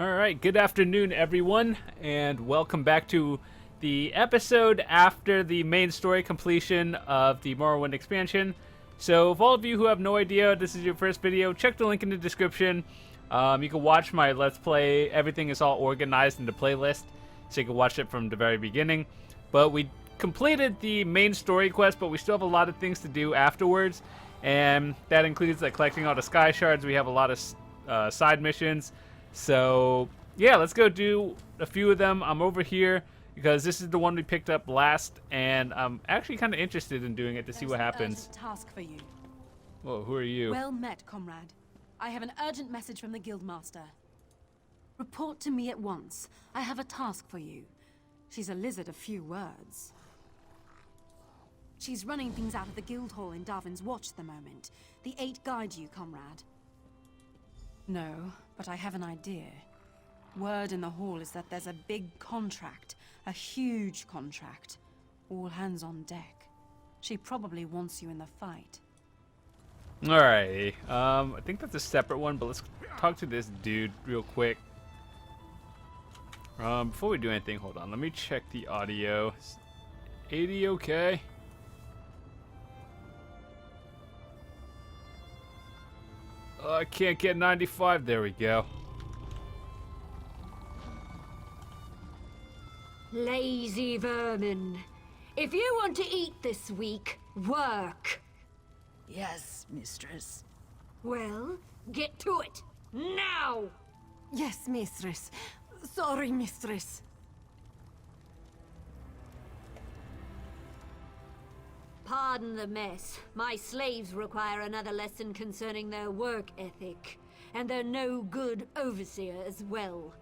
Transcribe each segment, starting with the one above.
Alright, good afternoon everyone, and welcome back to the episode after the main story completion of the Morrowind Expansion. So, for all of you who have no idea, this is your first video, check the link in the description. You can watch my Let's Play. Everything is all organized into playlist, so you can watch it from the very beginning. But we completed the main story quest, but we still have a lot of things to do afterwards, and that includes like collecting all the sky shards. We have a lot of side missions. So, yeah, let's go do a few of them. I'm over here because this is the one we picked up last, and I'm actually kind of interested in doing it to see what happens. There's an urgent task for you. Whoa, who are you? Well met, comrade. I have an urgent message from the Guildmaster. Report to me at once. I have a task for you. She's a lizard of few words. She's running things out of the guild hall in Darwin's Watch at the moment. The 8 guide you, comrade. No, but I have an idea. Word in the hall is that there's a big contract. A huge contract. All hands on deck. She probably wants you in the fight. Alrighty. I think that's a separate one, but let's talk to this dude real quick. Before we do anything, hold on. Let me check the audio. Is 80 okay? Oh, I can't get 95. There we go. Lazy vermin. If you want to eat this week, work. Yes, mistress. Well, get to it. Now! Yes, mistress. Sorry, mistress. Pardon the mess. My slaves require another lesson concerning their work ethic. And they're no good overseer as well.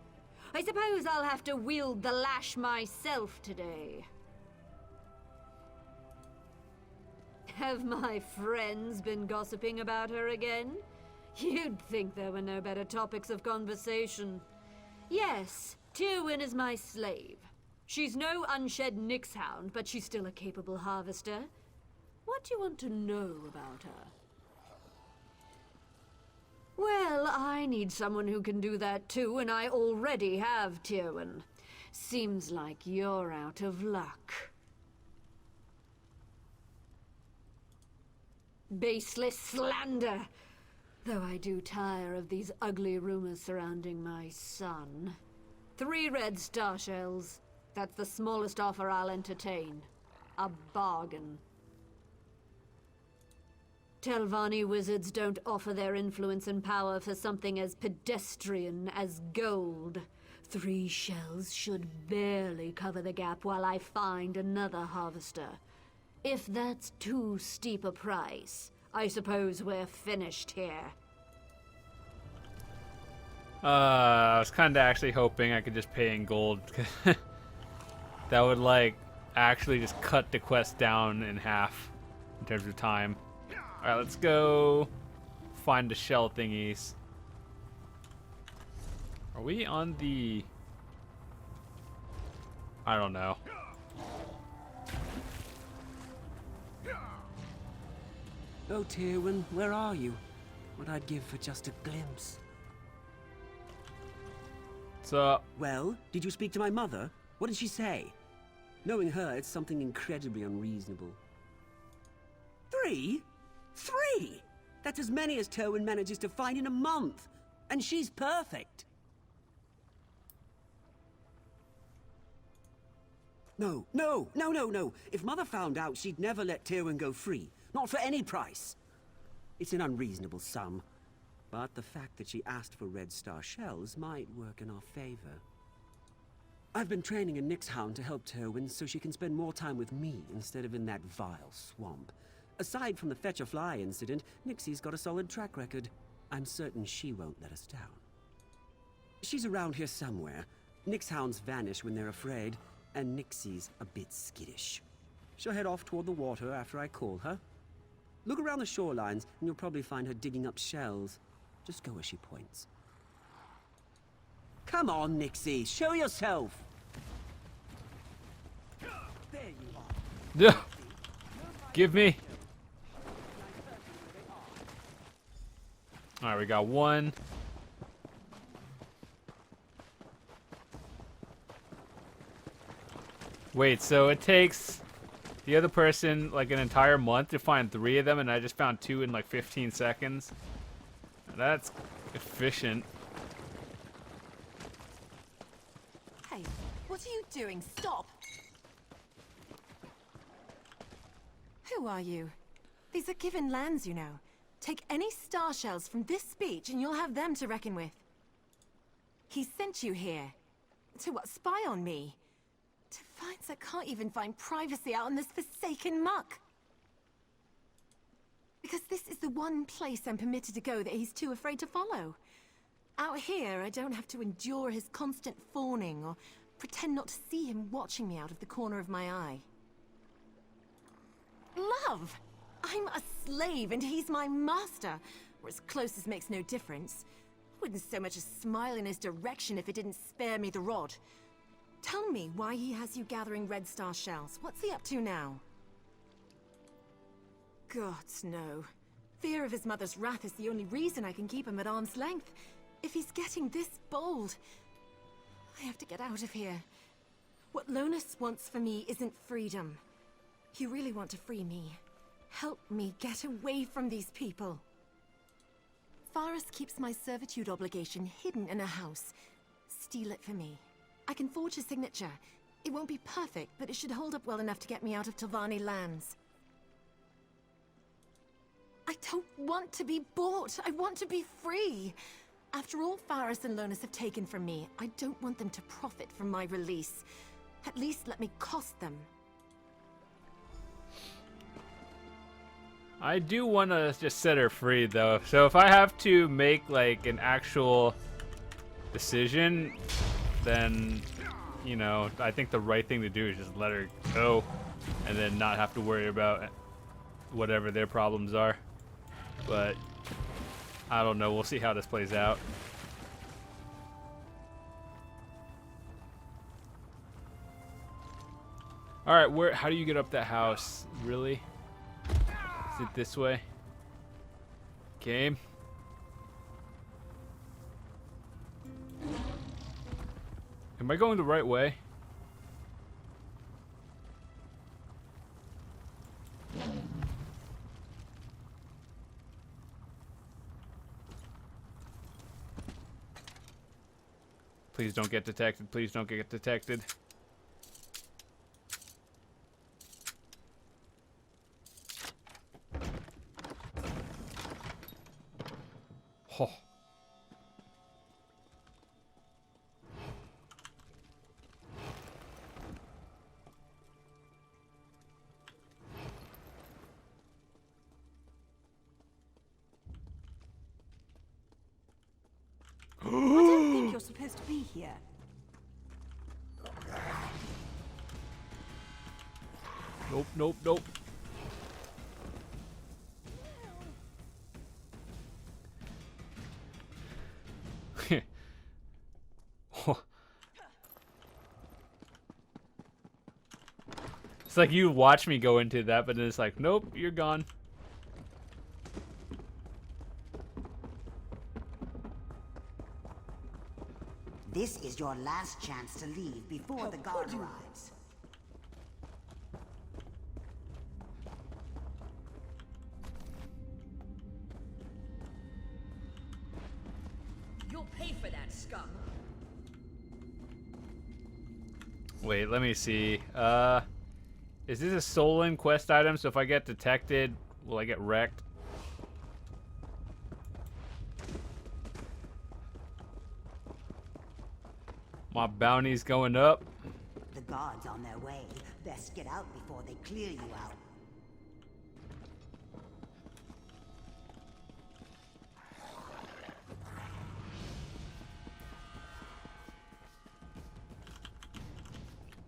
I suppose I'll have to wield the lash myself today. Have my friends been gossiping about her again? You'd think there were no better topics of conversation. Yes, Tywin is my slave. She's no unshed Nixhound, but she's still a capable harvester. What do you want to know about her? Well, I need someone who can do that too, and I already have Tywin. Seems like you're out of luck. Baseless slander! Though I do tire of these ugly rumors surrounding my son. 3 red star shells. That's the smallest offer I'll entertain. A bargain. Telvanni wizards don't offer their influence and power for something as pedestrian as gold. 3 shells should barely cover the gap while I find another harvester. If that's too steep a price, I suppose we're finished here. I was kind of actually hoping I could just pay in gold. That would, like, actually just cut the quest down in half in terms of time. Alright, let's go find the shell thingies. Are we on the... I don't know. Oh, Tywin, where are you? What I'd give for just a glimpse. So, Well, did you speak to my mother? What did she say? Knowing her, it's something incredibly unreasonable. 3? 3? That's as many as Tywin manages to find in a month. And she's perfect. No. If Mother found out, she'd never let Tywin go free. Not for any price. It's an unreasonable sum. But the fact that she asked for red star shells might work in our favor. I've been training a Nixhound to help Tywin so she can spend more time with me instead of in that vile swamp. Aside from the Fetch a Fly incident, Nixie's got a solid track record. I'm certain she won't let us down. She's around here somewhere. Nixhounds vanish when they're afraid, and Nixie's a bit skittish. She'll head off toward the water after I call her. Look around the shorelines, and you'll probably find her digging up shells. Just go where she points. Come on, Nixie, show yourself! There you are. give me. Alright, we got one. Wait, so it takes the other person like an entire month to find 3 of them, and I just found 2 in like 15 seconds? That's efficient. Hey, what are you doing? Stop! Who are you? These are given lands, you know. Take any star shells from this beach and you'll have them to reckon with. He sent you here. To what, spy on me? To finds that can't even find privacy out in this forsaken muck. Because this is the one place I'm permitted to go that he's too afraid to follow. Out here, I don't have to endure his constant fawning or pretend not to see him watching me out of the corner of my eye. Love! I'm a slave and he's my master, or as close as makes no difference. I wouldn't so much as smile in his direction if it didn't spare me the rod. Tell me why he has you gathering red star shells. What's he up to now? Gods, no. Fear of his mother's wrath is the only reason I can keep him at arm's length. If he's getting this bold, I have to get out of here. What Lonus wants for me isn't freedom. You really want to free me. Help me get away from these people. Faris keeps my servitude obligation hidden in a house. Steal it for me. I can forge a signature. It won't be perfect, but it should hold up well enough to get me out of Telvanni lands. I don't want to be bought. I want to be free. After all Faris and Lonus have taken from me, I don't want them to profit from my release. At least let me cost them. I do want to just set her free, though. So if I have to make, like, an actual decision, then, you know, I think the right thing to do is just let her go and then not have to worry about whatever their problems are. But I don't know. We'll see how this plays out. All right, how do you get up that house? Really? Is it this way? Game. Am I going the right way? Please don't get detected. Please don't get detected. Oh. I don't think you're supposed to be here. Nope, nope, nope. It's like you watch me go into that, but then it's like, nope, you're gone. This is your last chance to leave before the guard arrives. You'll pay for that, scum. Wait, let me see. Is this a stolen quest item? So if I get detected, will I get wrecked? My bounty's going up. The guard's on their way. Best get out before they clear you out.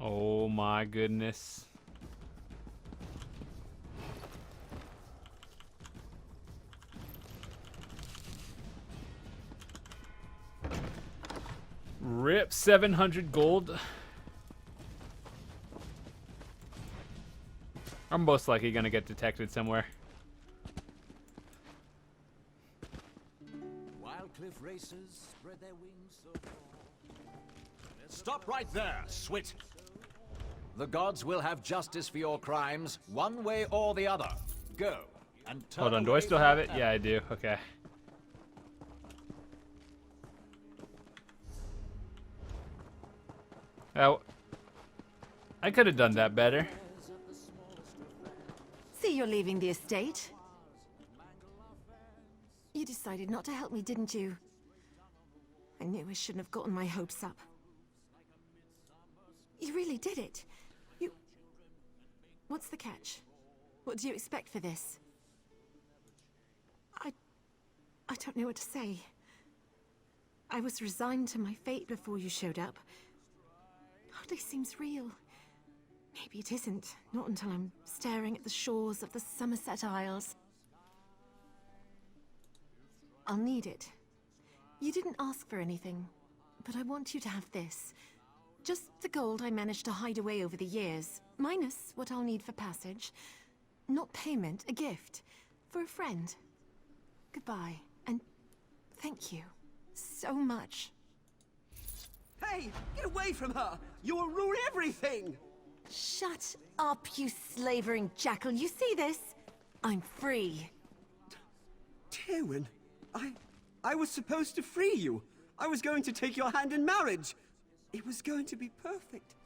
Oh my goodness. Rip 700 gold. I'm most likely gonna get detected somewhere. Wild cliff racers spread their wings so far. Stop right there, Swit! The gods will have justice for your crimes, one way or the other. Go, and turn Hold on, do I away still from have the it? Yeah, I do. Okay. Oh, I could have done that better. See, you're leaving the estate. You decided not to help me, didn't you? I knew I shouldn't have gotten my hopes up. You really did it. You... What's the catch? What do you expect for this? I don't know what to say. I was resigned to my fate before you showed up. Hardly seems real. Maybe it isn't. Not until I'm staring at the shores of the Somerset Isles. I'll need it. You didn't ask for anything, but I want you to have this. Just the gold I managed to hide away over the years, minus what I'll need for passage. Not payment, a gift. For a friend. Goodbye, and thank you so much. Hey, get away from her! You'll ruin everything! Shut up, you slavering jackal. You see this? I'm free. Tywin, I was supposed to free you. I was going to take your hand in marriage. It was going to be perfect.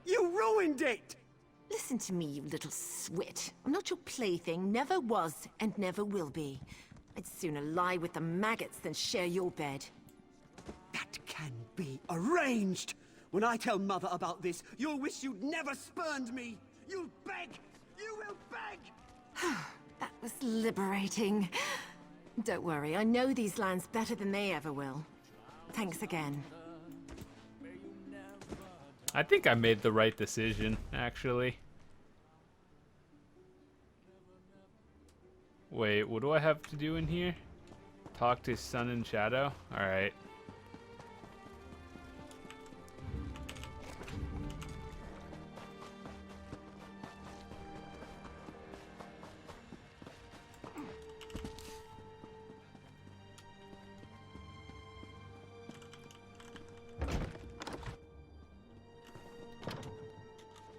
You ruined it! Listen to me, you little swit. I'm not your plaything, never was, and never will be. I'd sooner lie with the maggots than share your bed. That can be arranged! When I tell Mother about this, you'll wish you'd never spurned me! You'll beg! You will beg! That was liberating. Don't worry, I know these lands better than they ever will. Thanks again. I think I made the right decision, actually. Wait, what do I have to do in here? Talk to Sun and Shadow? Alright.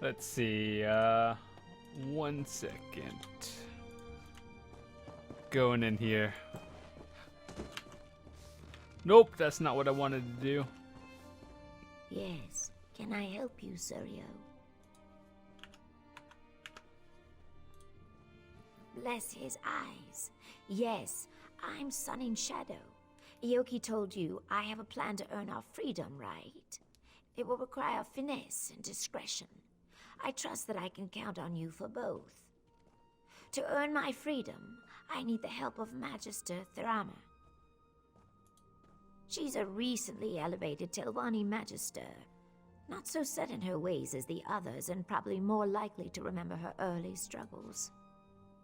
Let's see, 1 second. Going in here. Nope, that's not what I wanted to do. Yes, can I help you, Suryo? Bless his eyes. Yes, I'm Sun in Shadow. Ioki told you I have a plan to earn our freedom, right? It will require finesse and discretion. I trust that I can count on you for both. To earn my freedom, I need the help of Magister Thurama. She's a recently elevated Telvanni Magister. Not so set in her ways as the others, and probably more likely to remember her early struggles.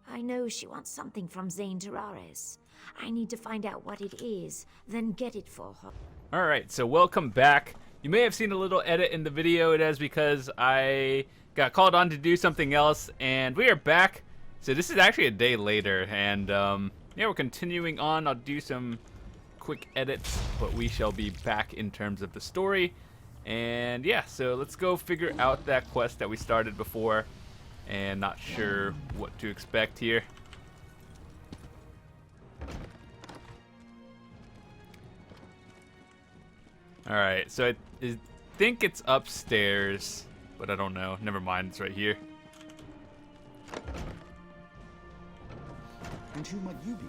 I know she wants something from ZeniMax. I need to find out what it is, then get it for her. Alright, so welcome back. You may have seen a little edit in the video. It is because I got called on to do something else, and we are back. So this is actually a day later, and yeah, we're continuing on. I'll do some quick edits, but we shall be back in terms of the story. And yeah, so let's go figure out that quest that we started before, and not sure what to expect here. Alright, so I think it's upstairs, but I don't know. Never mind, it's right here. And who might you be?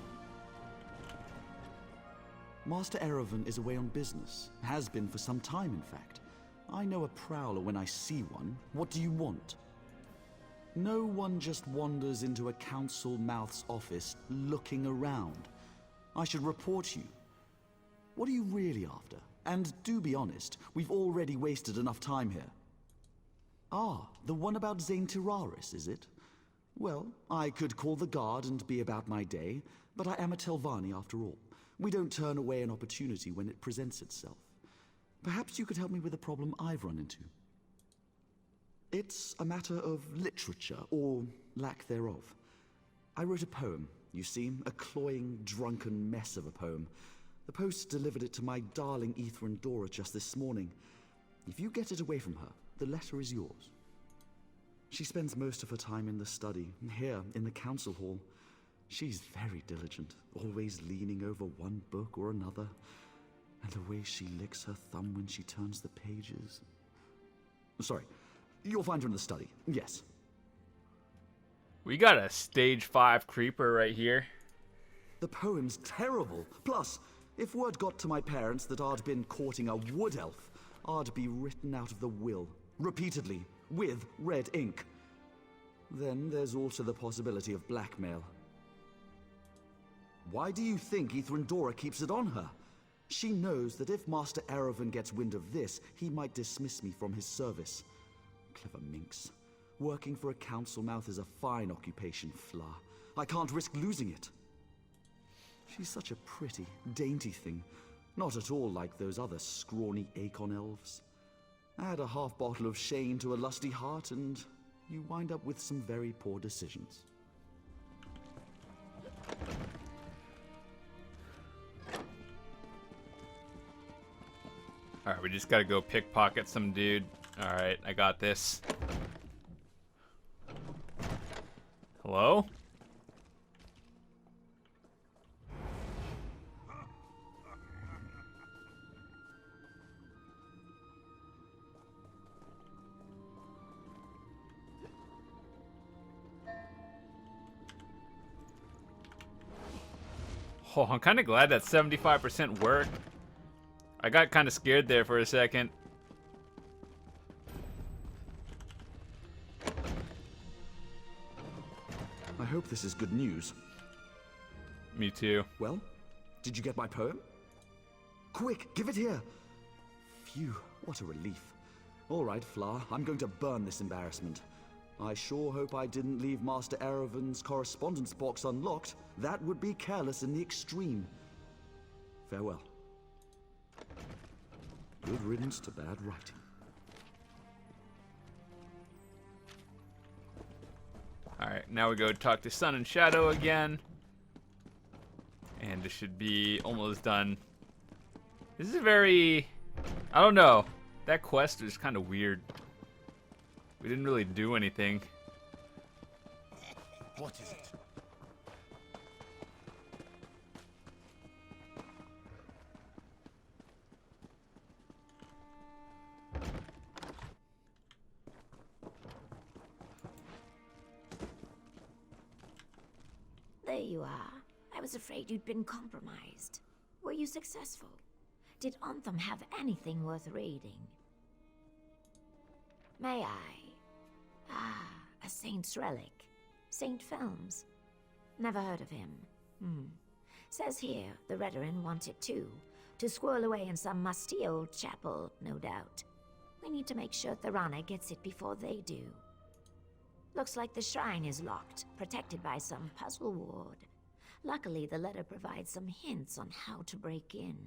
Master Erevan is away on business. Has been for some time, in fact. I know a prowler when I see one. What do you want? No one just wanders into a council mouth's office looking around. I should report you. What are you really after? And do be honest, we've already wasted enough time here. Ah, the one about ZeniMax, is it? Well, I could call the guard and be about my day, but I am a Telvanni after all. We don't turn away an opportunity when it presents itself. Perhaps you could help me with a problem I've run into. It's a matter of literature, or lack thereof. I wrote a poem, you see, a cloying, drunken mess of a poem. The post delivered it to my darling Aether and Dora just this morning. If you get it away from her, the letter is yours. She spends most of her time in the study, here in the council hall. She's very diligent, always leaning over one book or another. And the way she licks her thumb when she turns the pages. Sorry, you'll find her in the study, yes. We got a stage 5 creeper right here. The poem's terrible. Plus, if word got to my parents that I'd been courting a wood elf, I'd be written out of the will, repeatedly, with red ink. Then there's also the possibility of blackmail. Why do you think Ethrendora keeps it on her? She knows that if Master Erevan gets wind of this, he might dismiss me from his service. Clever minx. Working for a council mouth is a fine occupation, Fla. I can't risk losing it. She's such a pretty, dainty thing. Not at all like those other scrawny Aegon elves. Add a half bottle of Shane to a lusty heart, and you wind up with some very poor decisions. Alright, we just gotta go pickpocket some dude. Alright, I got this. Hello? Oh, I'm kind of glad that 75% worked. I got kind of scared there for a second. I hope this is good news. Me too. Well, did you get my poem? Quick, give it here! Phew, what a relief. All right, Fla, I'm going to burn this embarrassment. I sure hope I didn't leave Master Erevan's correspondence box unlocked. That would be careless in the extreme. Farewell. Good riddance to bad writing. Alright, now we go talk to Sun and Shadow again. And this should be almost done. This is very... I don't know. That quest is kind of weird. We didn't really do anything. What is it? There you are. I was afraid you'd been compromised. Were you successful? Did Anthem have anything worth raiding? May I? Ah, a saint's relic. Saint Films. Never heard of him. Says here, the Redarin want it too. To squirrel away in some musty old chapel, no doubt. We need to make sure Thorana gets it before they do. Looks like the shrine is locked, protected by some puzzle ward. Luckily, the letter provides some hints on how to break in.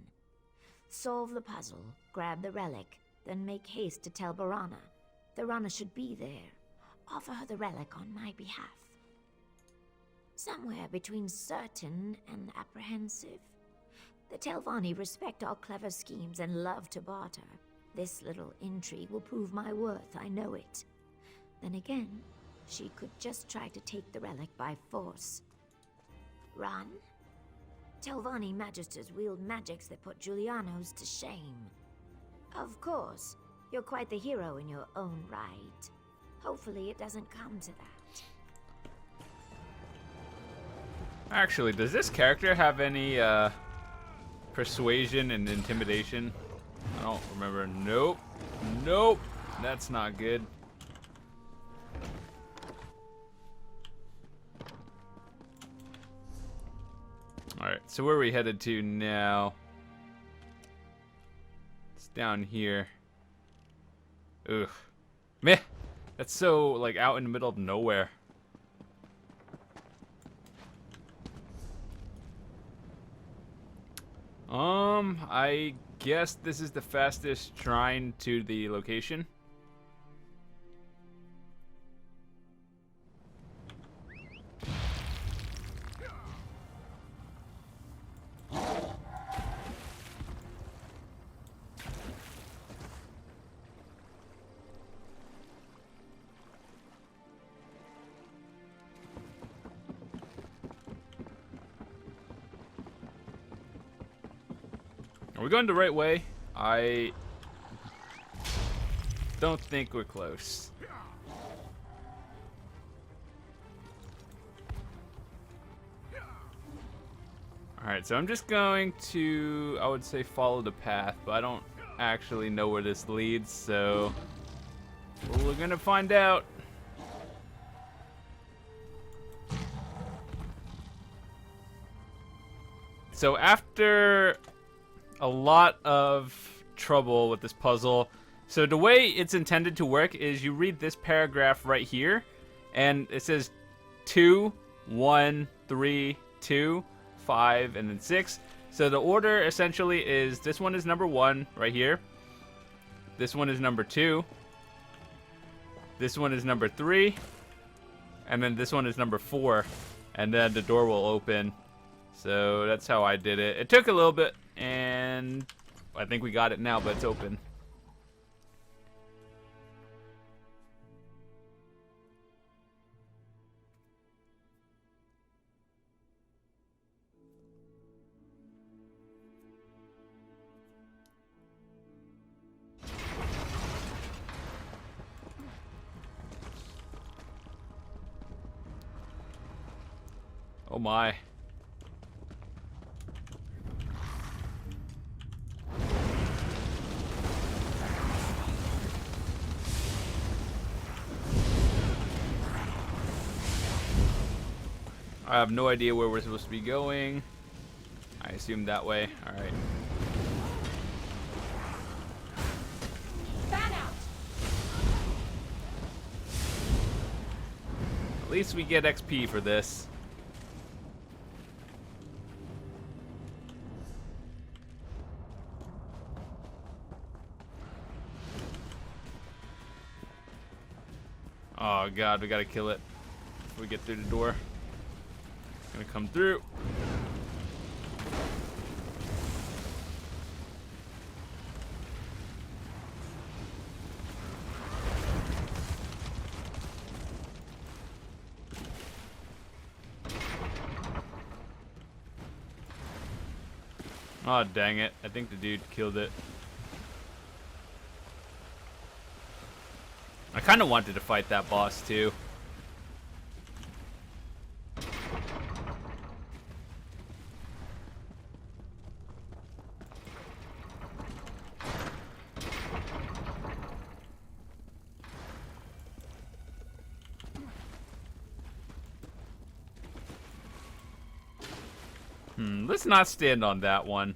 Solve the puzzle, grab the relic, then make haste to tell Thorana. Thorana should be there. Offer her the relic on my behalf. Somewhere between certain and apprehensive. The Telvanni respect all clever schemes and love to barter. This little intrigue will prove my worth, I know it. Then again, she could just try to take the relic by force. Run? Telvanni magisters wield magics that put Julianos to shame. Of course, you're quite the hero in your own right. Hopefully it doesn't come to that. Actually, does this character have any persuasion and intimidation? I don't remember. Nope. Nope. That's not good. Alright, so where are we headed to now? It's down here. Ugh. Meh! That's so, like, out in the middle of nowhere. I guess this is the fastest shrine to the location. Are we going the right way? I don't think we're close. Alright, so I'm just going to, I would say, follow the path, but I don't actually know where this leads, so we're gonna find out. So after a lot of trouble with this puzzle, so the way it's intended to work is you read this paragraph right here, and it says 2, 1, 3, 2, 5, and then 6. So the order essentially is this one is number 1 right here. This one is number 2. This one is number 3. And then this one is number 4. And then the door will open. So that's how I did it. It took a little bit, and I think we got it now, but it's open. Oh my. I have no idea where we're supposed to be going. I assume that way. Alright. At least we get XP for this. Oh god, we gotta kill it before we get through the door. Gonna come through. Oh dang it, I think the dude killed it. I kinda wanted to fight that boss too. Let's not stand on that one.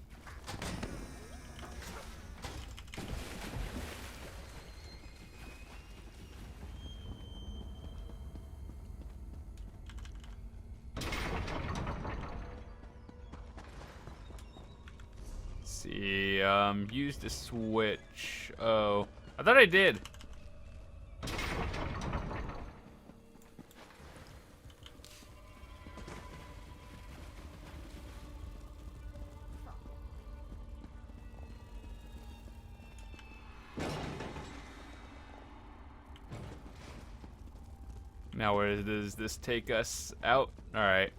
Let's see, use the switch. Oh, I thought I did. Now where does this take us out? Alright.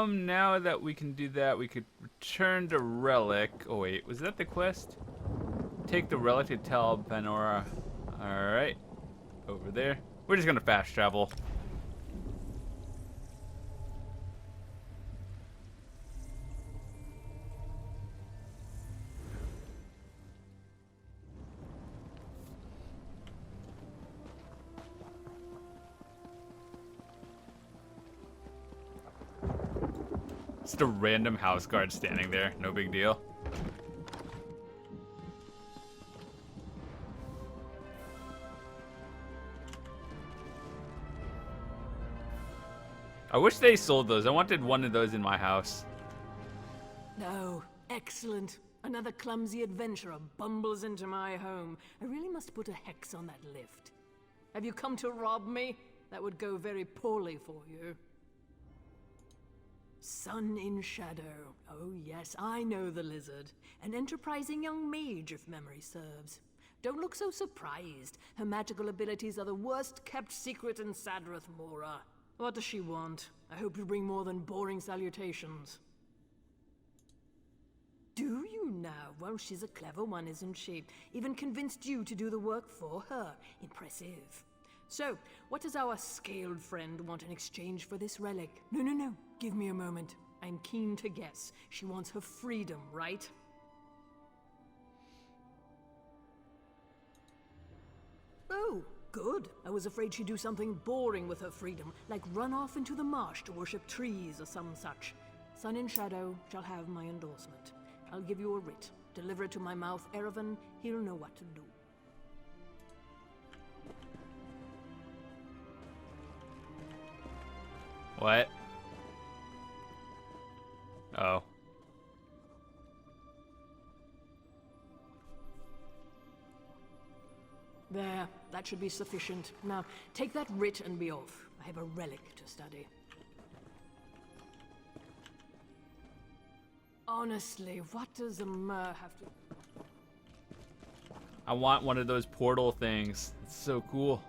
Now that we can do that, we could return the relic. Oh wait, was that the quest? Take the relic to Telvanni. Alright. Over there. We're just gonna fast travel. Just a random house guard standing there. No big deal. I wish they sold those. I wanted one of those in my house. No, excellent. Another clumsy adventurer bumbles into my home. I really must put a hex on that lift. Have you come to rob me? That would go very poorly for you. Sun in Shadow. Oh yes, I know the lizard. An enterprising young mage, if memory serves. Don't look so surprised. Her magical abilities are the worst kept secret in Sadrith Mora. What does she want? I hope you bring more than boring salutations. Do you now? Well, she's a clever one, isn't she? Even convinced you to do the work for her. Impressive. So, what does our scaled friend want in exchange for this relic? No. Give me a moment. I'm keen to guess. She wants her freedom, right? Oh, good. I was afraid she'd do something boring with her freedom, like run off into the marsh to worship trees or some such. Sun in Shadow shall have my endorsement. I'll give you a writ. Deliver it to my mouth, Erevan. He'll know what to do. What? Oh. There, that should be sufficient. Now, take that writ and be off. I have a relic to study. Honestly, what does a Mer have to... I want one of those portal things. It's so cool.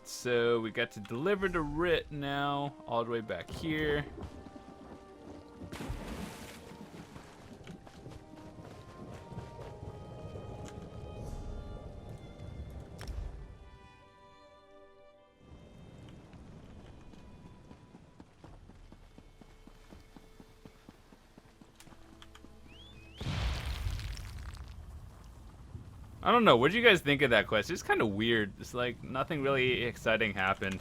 So we got to deliver the writ now, all the way back here. I don't know. What did you guys think of that quest? It's kind of weird. It's like nothing really exciting happened.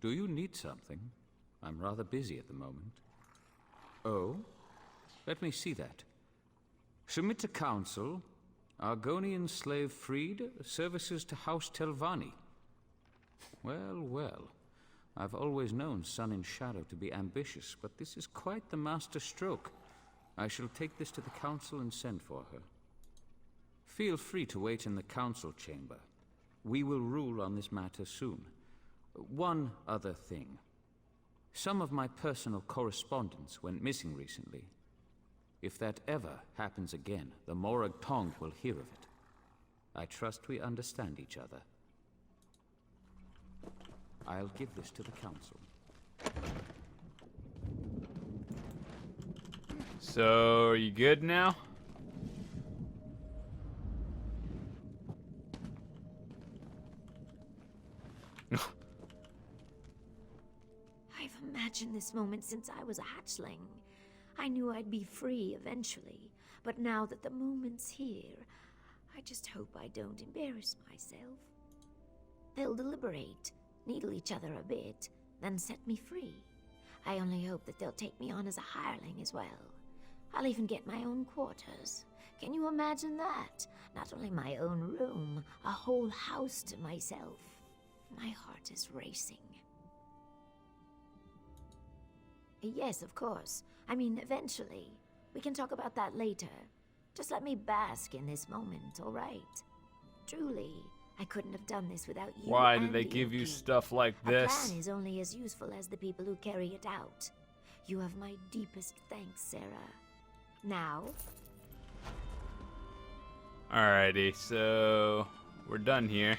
Do you need something? I'm rather busy at the moment. Oh? Let me see that. Submit to council. Argonian slave freed, services to House Telvanni. Well. I've always known Sun in Shadow to be ambitious, but this is quite the master stroke. I shall take this to the council and send for her. Feel free to wait in the council chamber. We will rule on this matter soon. One other thing. Some of my personal correspondence went missing recently. If that ever happens again, the Morag Tong will hear of it. I trust we understand each other. I'll give this to the council. So, are you good now? I've imagined this moment since I was a hatchling. I knew I'd be free eventually, but now that the moment's here, I just hope I don't embarrass myself. They'll deliberate, needle each other a bit, then set me free. I only hope that they'll take me on as a hireling as well. I'll even get my own quarters. Can you imagine that? Not only my own room, a whole house to myself. My heart is racing. Yes, of course. I mean, eventually. We can talk about that later. Just let me bask in this moment, all right? Truly, I couldn't have done this without you. Why do they give you stuff like this? A plan is only as useful as the people who carry it out. You have my deepest thanks, Sarah. Now? Alrighty, so we're done here.